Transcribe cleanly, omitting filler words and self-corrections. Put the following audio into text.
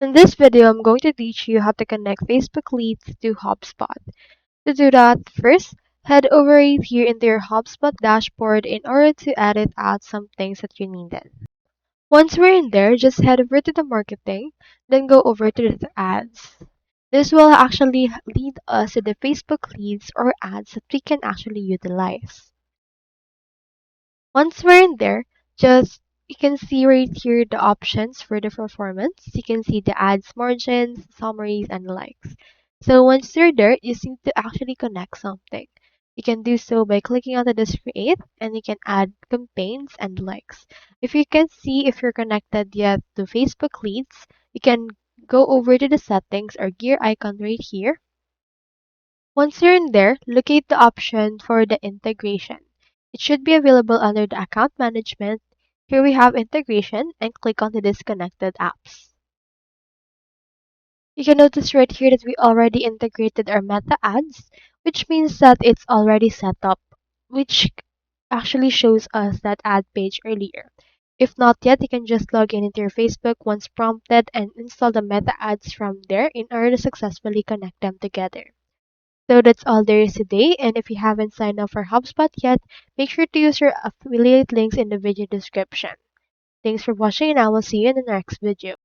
In this video, I'm going to teach you how to connect Facebook leads to HubSpot. To do that, first, head over right here into your HubSpot dashboard in order to edit out some things that you needed. Once we're in there, just head over to the marketing, then go over to the ads. This will actually lead us to the Facebook leads or ads that we can actually utilize. Once we're in there, just you can see right here the options for the performance. You can see the ads margins, summaries, and likes. So once you're there, you need to actually connect something. You can do so by clicking on the this create and you can add campaigns and likes. If you can see if you're connected yet to Facebook leads, you can go over to the settings or gear icon right here. Once you're in there, locate the option for the integration. It should be available under the account management. Here we have integration and click on the disconnected apps. You can notice right here that we already integrated our meta ads, which means that it's already set up, which actually shows us that ad page earlier. If not yet, you can just log in into your Facebook once prompted and install the meta ads from there in order to successfully connect them together. So that's all there is today, and if you haven't signed up for HubSpot yet, make sure to use your affiliate links in the video description. Thanks for watching, and I will see you in the next video.